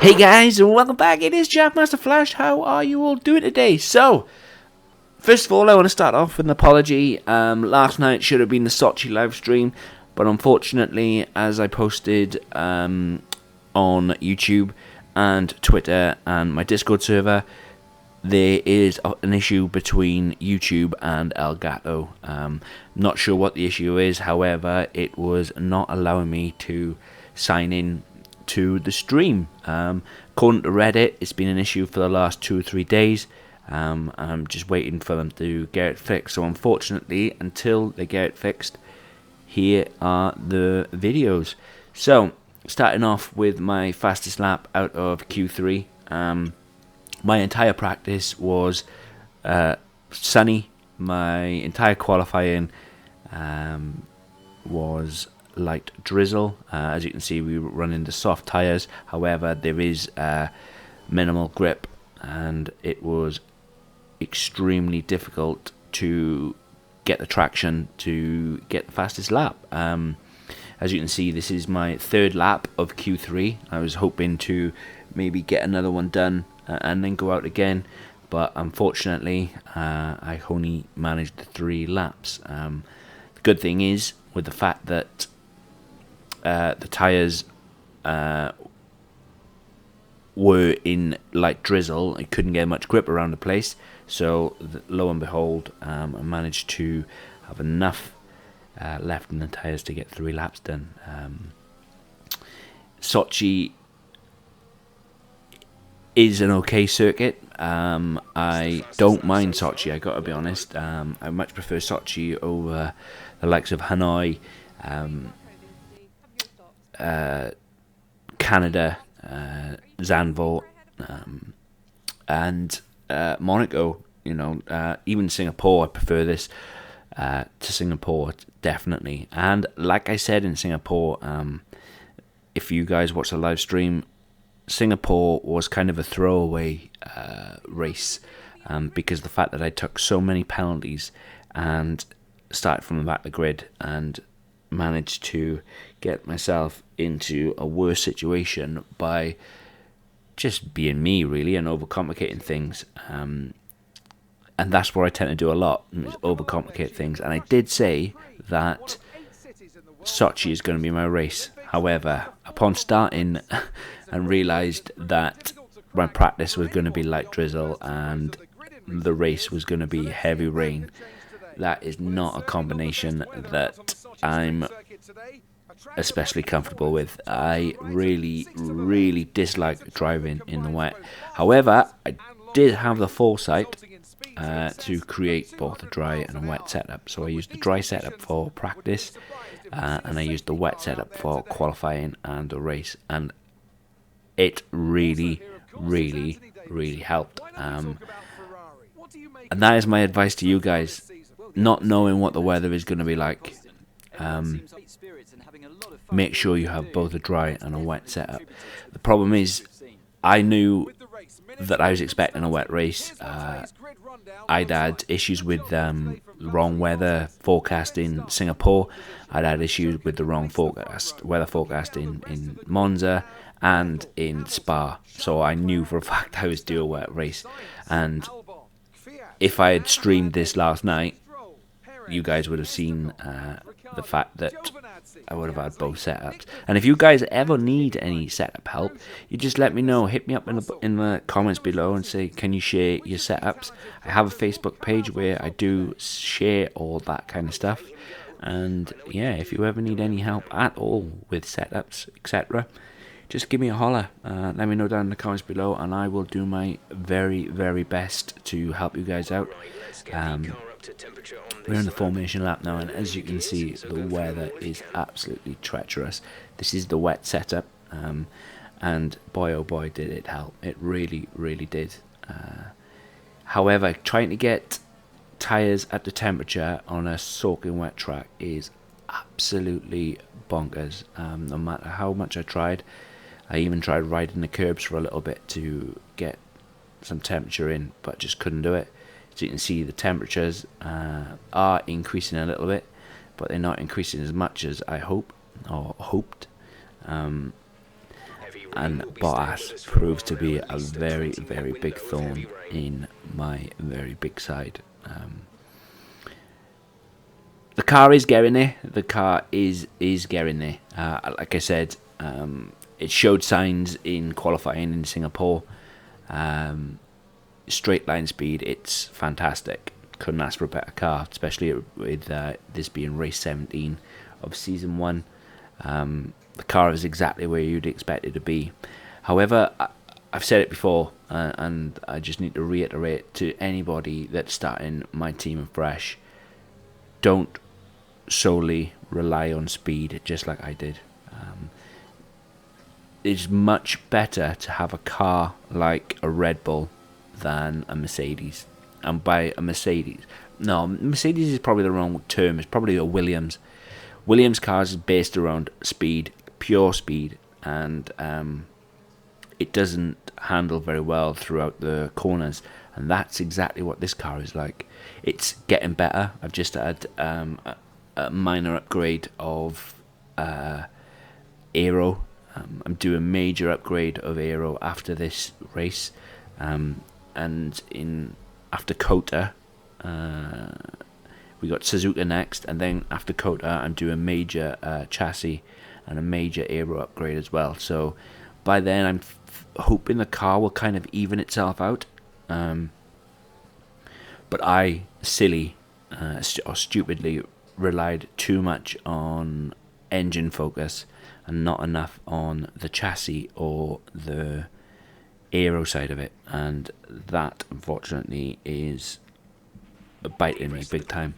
Hey guys, and welcome back. It is Jackmaster Flash. How are you all doing today? So, first of all, I want to start off with an apology. Last night should have been the Sochi live stream, but unfortunately, as I posted on YouTube and Twitter and my Discord server, there is an issue between YouTube and Elgato. Not sure what the issue is, however, it was not allowing me to sign in to the stream. According to Reddit, it's been an issue for the last 2 or 3 days. I'm just waiting for them to get it fixed. So unfortunately, until they get it fixed, here are the videos. So starting off with my fastest lap out of Q3. My entire practice was sunny. My entire qualifying was light drizzle. As you can see, we were running the soft tires. However, there is minimal grip, and it was extremely difficult to get the traction to get the fastest lap. As you can see, this is my third lap of Q3. I was hoping to maybe get another one done and then go out again, but unfortunately I only managed the 3 laps. The good thing is, with the fact that the tyres were in light drizzle, I couldn't get much grip around the place, so lo and behold, I managed to have enough left in the tyres to get 3 laps done. Sochi is an okay circuit. I don't mind Sochi, I gotta be honest. I much prefer Sochi over the likes of Hanoi, Canada, Zandvoort, and Monaco. You know, even Singapore. I prefer this to Singapore, definitely. And like I said in Singapore, if you guys watch the live stream, Singapore was kind of a throwaway race, because the fact that I took so many penalties and started from the back of the grid and managed to get myself into a worse situation by just being me, really, and overcomplicating things. And that's what I tend to do a lot, is overcomplicate things. And I did say that Sochi is going to be my race. However, upon starting and realised that my practice was going to be light drizzle and the race was going to be heavy rain, that is not a combination that I'm especially comfortable with. I really, really dislike driving in the wet. However, I did have the foresight to create both a dry and a wet setup. So I used the dry setup for practice, and I used the wet setup for qualifying and the race, and it really, really, really helped. And that is my advice to you guys. Not knowing what the weather is going to be like, make sure you have both a dry and a wet setup. The problem is, I knew that I was expecting a wet race. I'd had issues with the wrong weather forecast in Singapore. I'd had issues with the wrong weather forecast in Monza and in Spa. So I knew for a fact I was due a wet race. And if I had streamed this last night, you guys would have seen the fact that I would have had both setups. And if you guys ever need any setup help, you just let me know. Hit me up in the comments below and say, can you share your setups? I have a Facebook page where I do share all that kind of stuff. And yeah, if you ever need any help at all with setups, etc., just give me a holler. Let me know down in the comments below, and I will do my very, very best to help you guys out. We're in the formation lap now, and as you can see, the weather is absolutely treacherous. This is the wet setup, and boy oh boy did it help. It really, really did. However, trying to get tyres at the temperature on a soaking wet track is absolutely bonkers. No matter how much I tried, I even tried riding the curbs for a little bit to get some temperature in, but just couldn't do it. So you can see the temperatures are increasing a little bit, but they're not increasing as much as I hoped. and Bottas proves to be a very, very big thorn in my very big side. The car is getting there. The car is getting there. Like I said, it showed signs in qualifying in Singapore. Straight line speed, it's fantastic. Couldn't ask for a better car, especially with this being race 17 of season 1. The car is exactly where you'd expect it to be. However, I've said it before, and I just need to reiterate to anybody that's starting my team afresh: don't solely rely on speed, just like I did. It's much better to have a car like a Red Bull than a Mercedes. And by a Mercedes, no, Mercedes is probably the wrong term. It's probably a Williams. Williams cars is based around speed, pure speed, and it doesn't handle very well throughout the corners. And that's exactly what this car is like. It's getting better. I've just had a minor upgrade of aero. I'm doing a major upgrade of aero after this race, and after Kota, we got Suzuka next, and then after Kota, I'm doing a major chassis and a major aero upgrade as well. So by then, I'm hoping the car will kind of even itself out. But I, or stupidly, relied too much on engine focus and not enough on the chassis or the aero side of it, and that unfortunately is biting me big time.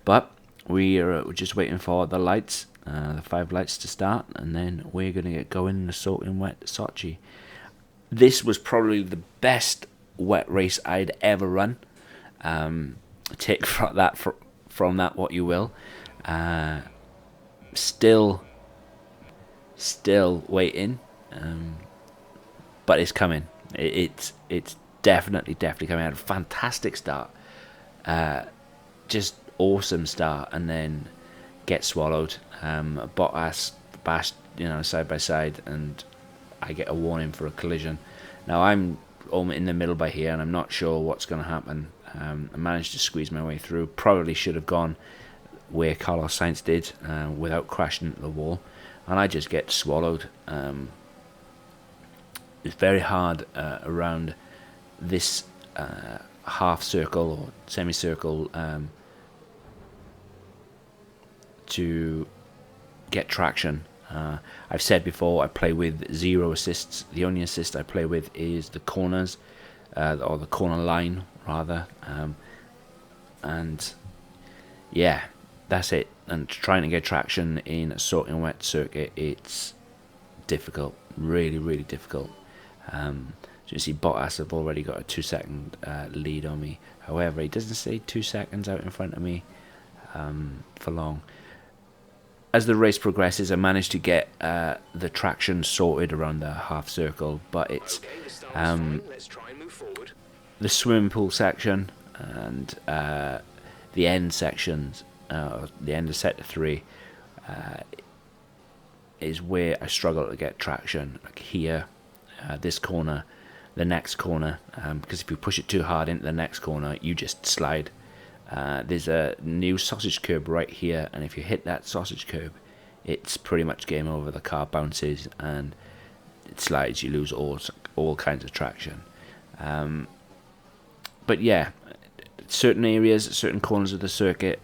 But we're just waiting for the lights, the 5 lights to start, and then we're going to get going in the soaking wet Sochi. This was probably the best wet race I'd ever run. Take from that what you will. Still waiting, but it's coming. It's definitely coming. I had a fantastic start, just awesome start, and then get swallowed. Bottas bashed, side by side, and I get a warning for a collision. Now I'm in the middle by here, and I'm not sure what's going to happen. I managed to squeeze my way through. Probably should have gone where Carlos Sainz did, without crashing into the wall, and I just get swallowed. It's very hard around this half circle or semicircle to get traction. I've said before, I play with 0 assists. The only assist I play with is the corners, or the corner line rather, and yeah, that's it. And trying to get traction in a soaking wet circuit, it's difficult, really difficult. So you see Bottas have already got a 2-second lead on me. However, he doesn't stay 2 seconds out in front of me for long. As the race progresses, I managed to get the traction sorted around the half circle, but it's the swimming pool section and the end sections, the end of sector 3, is where I struggle to get traction. Like here, this corner, the next corner, because if you push it too hard into the next corner, you just slide. There's a new sausage curb right here, and if you hit that sausage curb, it's pretty much game over. The car bounces and it slides. You lose all kinds of traction. But yeah, certain areas, certain corners of the circuit,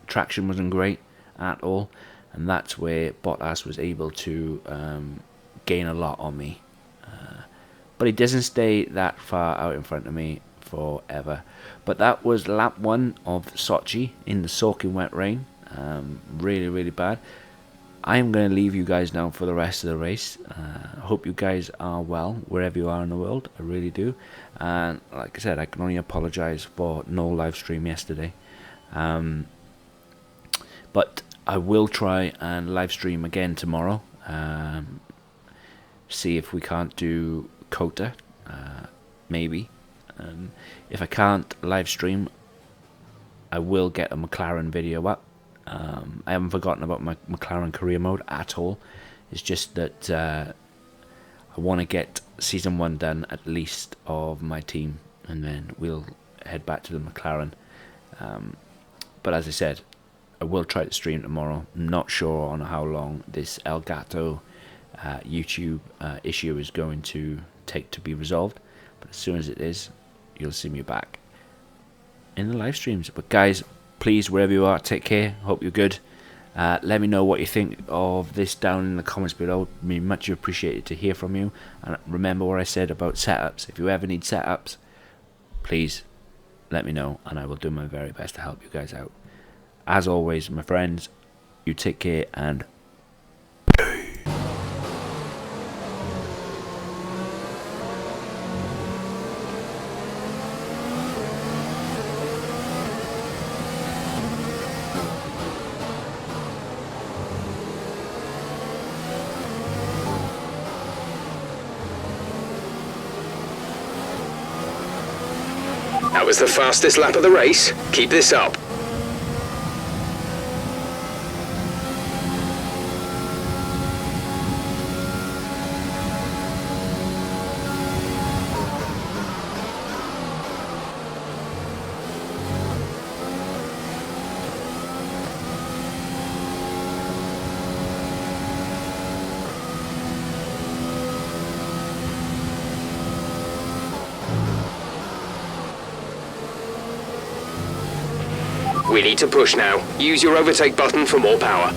traction wasn't great at all, and that's where Bottas was able to gain a lot on me. But he doesn't stay that far out in front of me forever. But that was lap 1 of Sochi in the soaking wet rain. Really bad. I am going to leave you guys now for the rest of the race. I hope you guys are well wherever you are in the world. I really do. And like I said, I can only apologise for no live stream yesterday. But I will try and live stream again tomorrow. See if we can't do Kota, maybe. If I can't live stream, I will get a McLaren video up. I haven't forgotten about my McLaren career mode at all. It's just that I want to get season 1 done at least of my team, and then we'll head back to the McLaren. But as I said, I will try to stream tomorrow. I'm not sure on how long this Elgato YouTube issue is going to take to be resolved, but as soon as it is, you'll see me back in the live streams. But guys, please, wherever you are, take care. Hope you're good. Let me know what you think of this down in the comments below. It'd be much appreciated to hear from you. And remember what I said about setups. If you ever need setups, please let me know, and I will do my very best to help you guys out. As always, my friends, you take care, and that was the fastest lap of the race. Keep this up. We need to push now. Use your overtake button for more power.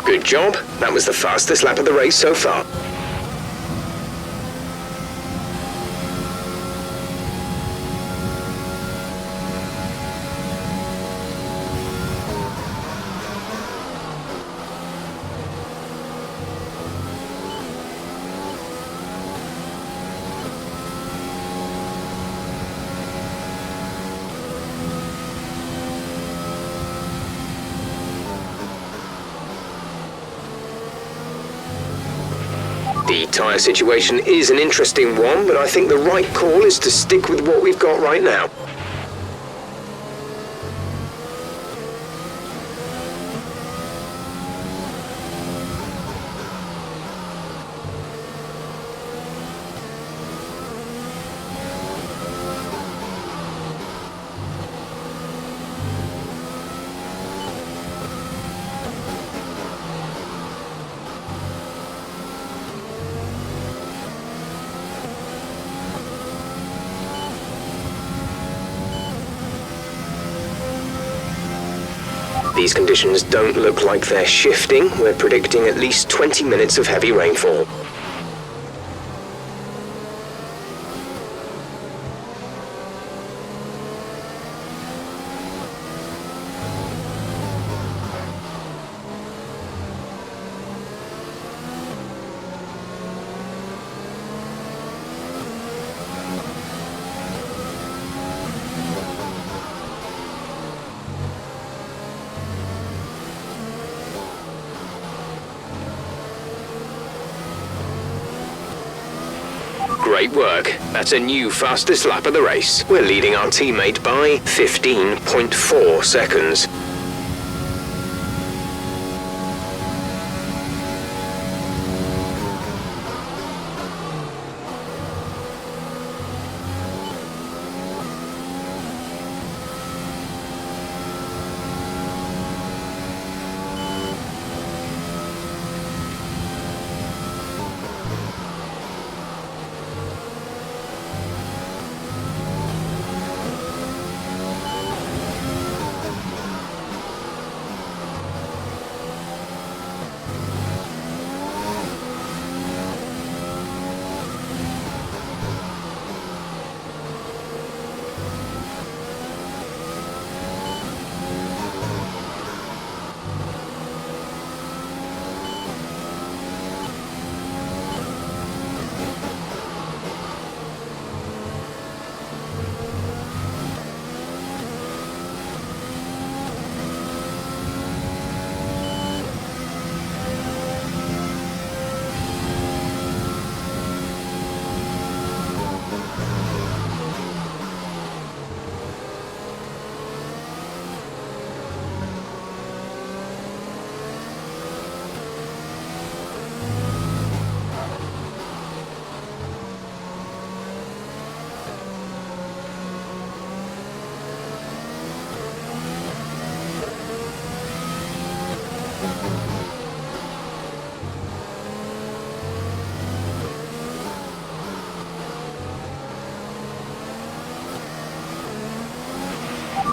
Good job. That was the fastest lap of the race so far. The tyre situation is an interesting one, but I think the right call is to stick with what we've got right now. These conditions don't look like they're shifting. We're predicting at least 20 minutes of heavy rainfall. Great work. That's a new fastest lap of the race. We're leading our teammate by 15.4 seconds.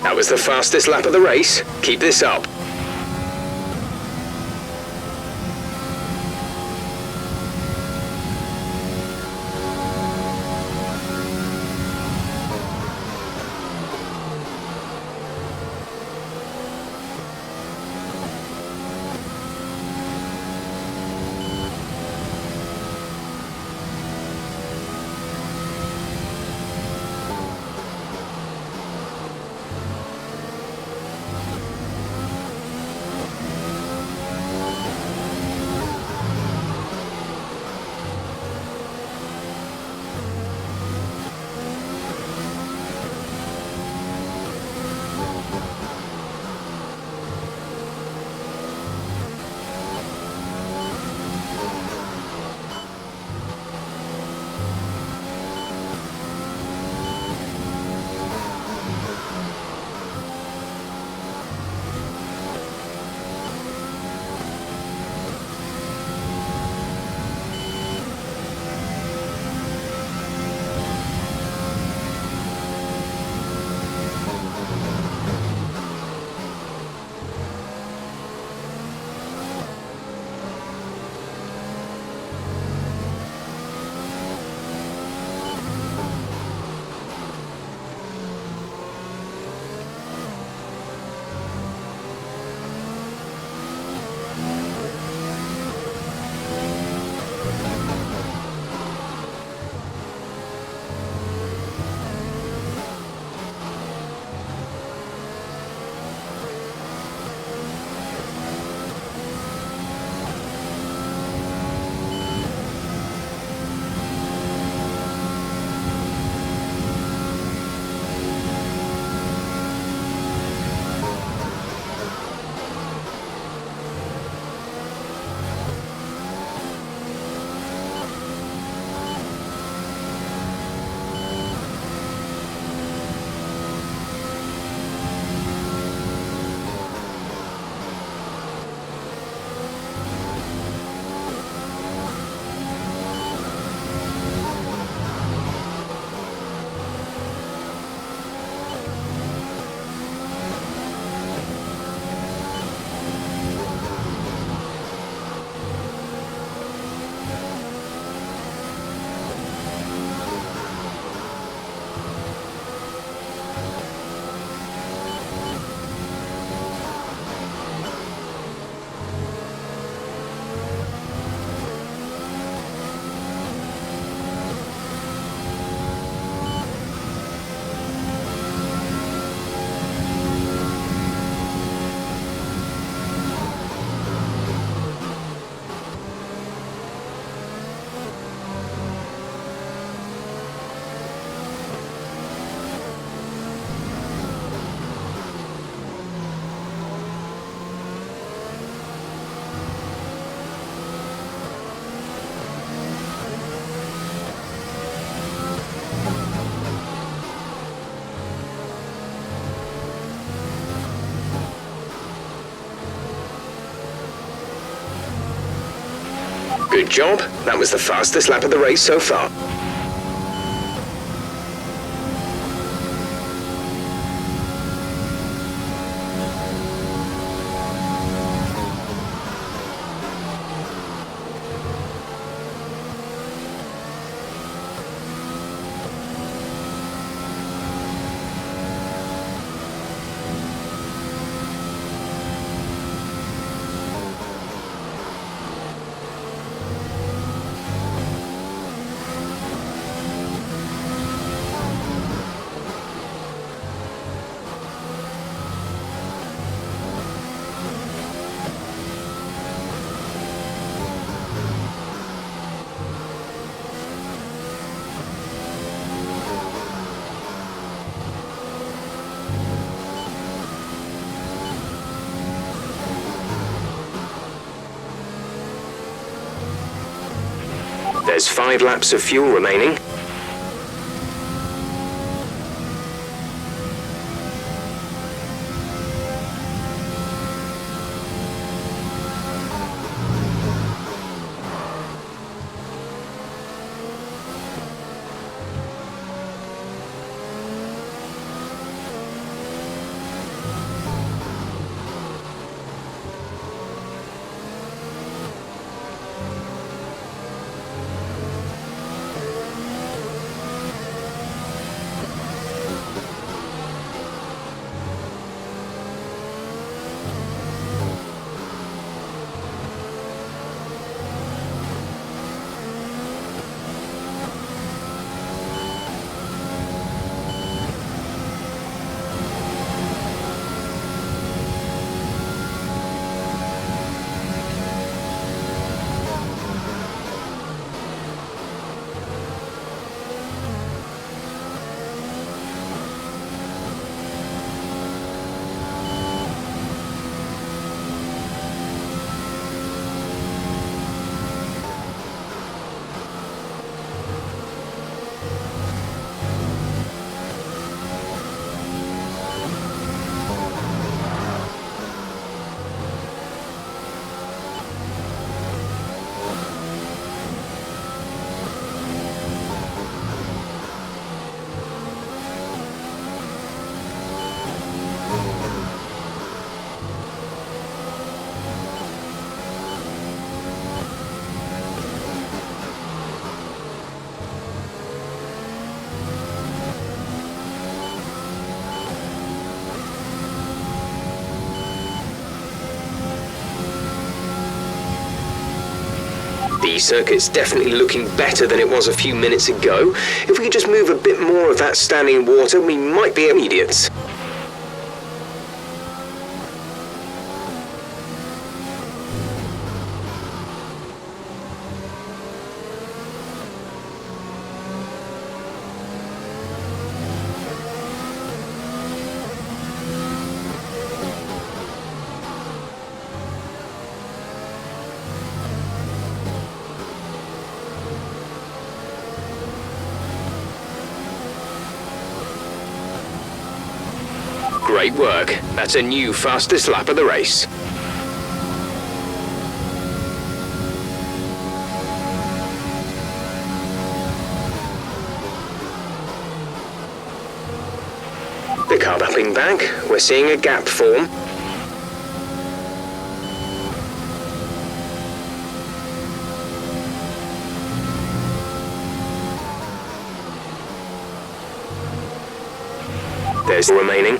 That was the fastest lap of the race. Keep this up. Good job. That was the fastest lap of the race so far. There's 5 laps of fuel remaining. The circuit's definitely looking better than it was a few minutes ago. If we could just move a bit more of that standing water, we might be immediate. Great work. That's a new fastest lap of the race. The car upping back. We're seeing a gap form. There's the remaining.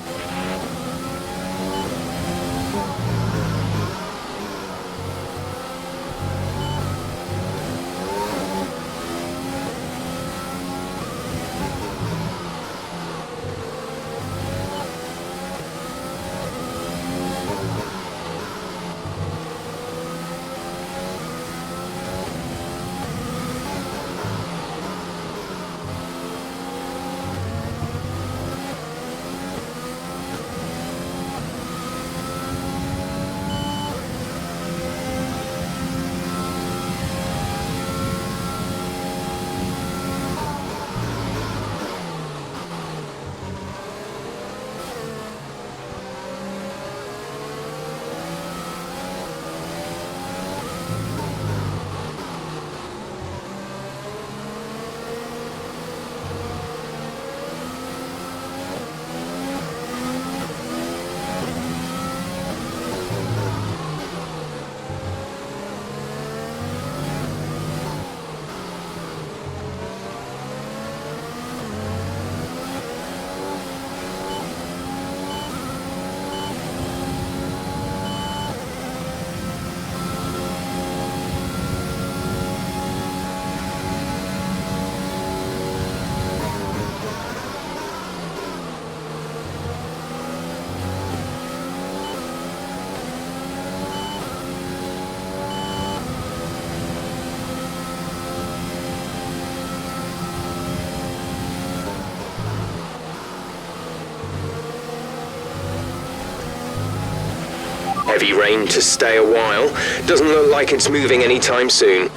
Heavy rain to stay a while. Doesn't look like it's moving anytime soon.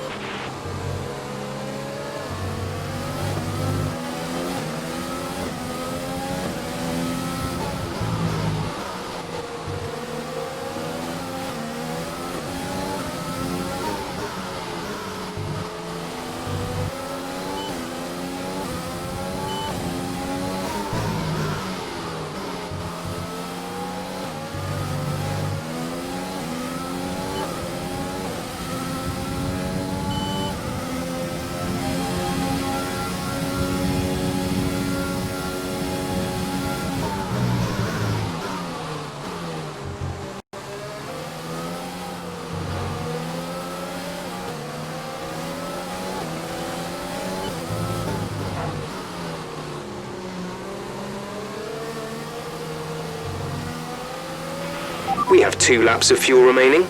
We have 2 laps of fuel remaining.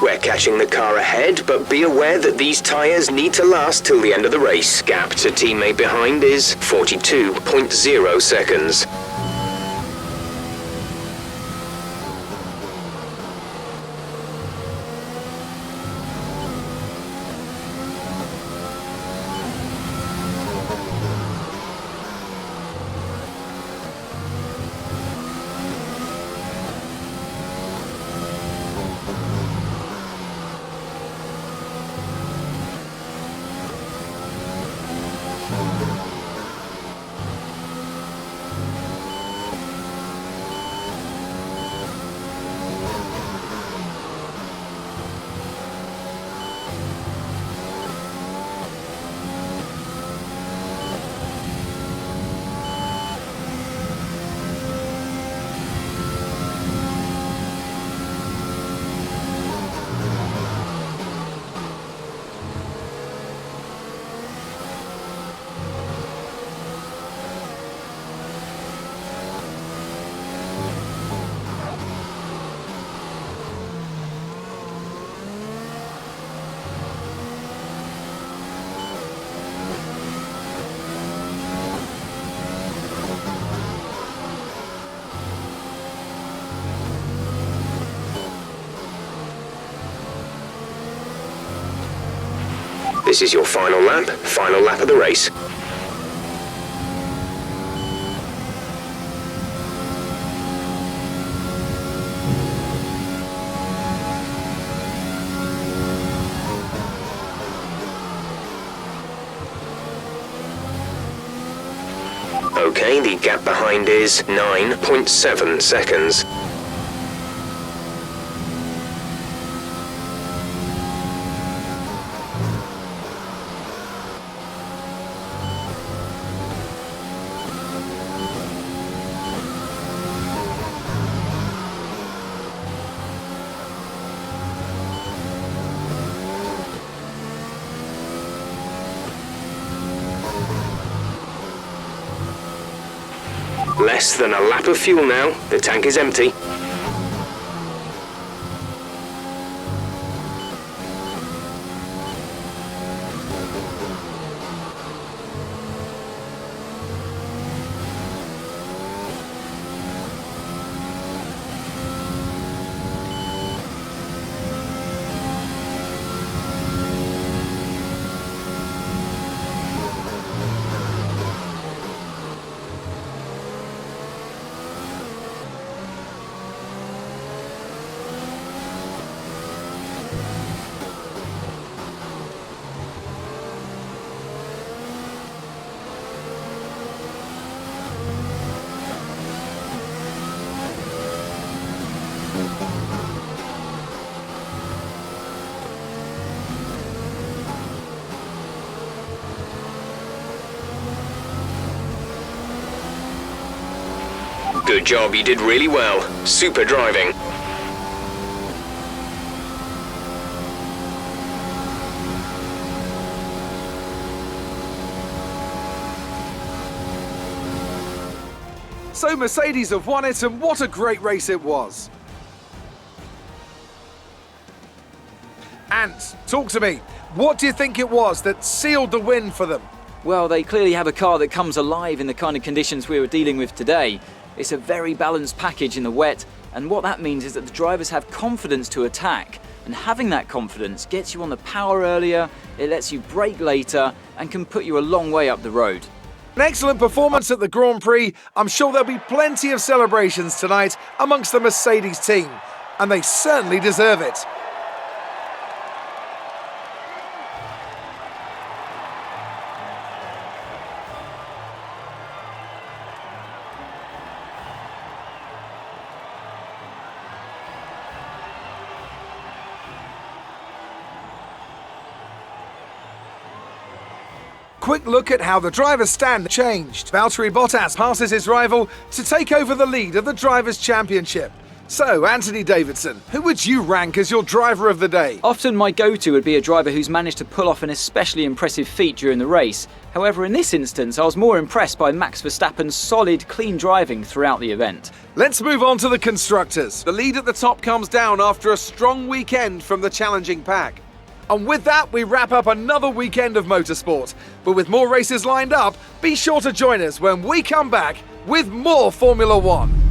We're catching the car ahead, but be aware that these tyres need to last till the end of the race. Gap to teammate behind is 42.0 seconds. This is your final lap of the race. Okay, the gap behind is 9.7 seconds. Less than a lap of fuel now. The tank is empty. Good job, you did really well. Super driving. So Mercedes have won it, and what a great race it was. Ant, talk to me. What do you think it was that sealed the win for them? Well, they clearly have a car that comes alive in the kind of conditions we were dealing with today. It's a very balanced package in the wet, and what that means is that the drivers have confidence to attack, and having that confidence gets you on the power earlier, it lets you brake later, and can put you a long way up the road. An excellent performance at the Grand Prix. I'm sure there'll be plenty of celebrations tonight amongst the Mercedes team, and they certainly deserve it. Quick look at how the driver's stand changed. Valtteri Bottas passes his rival to take over the lead of the Drivers' Championship. So, Anthony Davidson, who would you rank as your driver of the day? Often my go-to would be a driver who's managed to pull off an especially impressive feat during the race. However, in this instance, I was more impressed by Max Verstappen's solid, clean driving throughout the event. Let's move on to the constructors. The lead at the top comes down after a strong weekend from the challenging pack. And with that, we wrap up another weekend of motorsport. But with more races lined up, be sure to join us when we come back with more Formula One.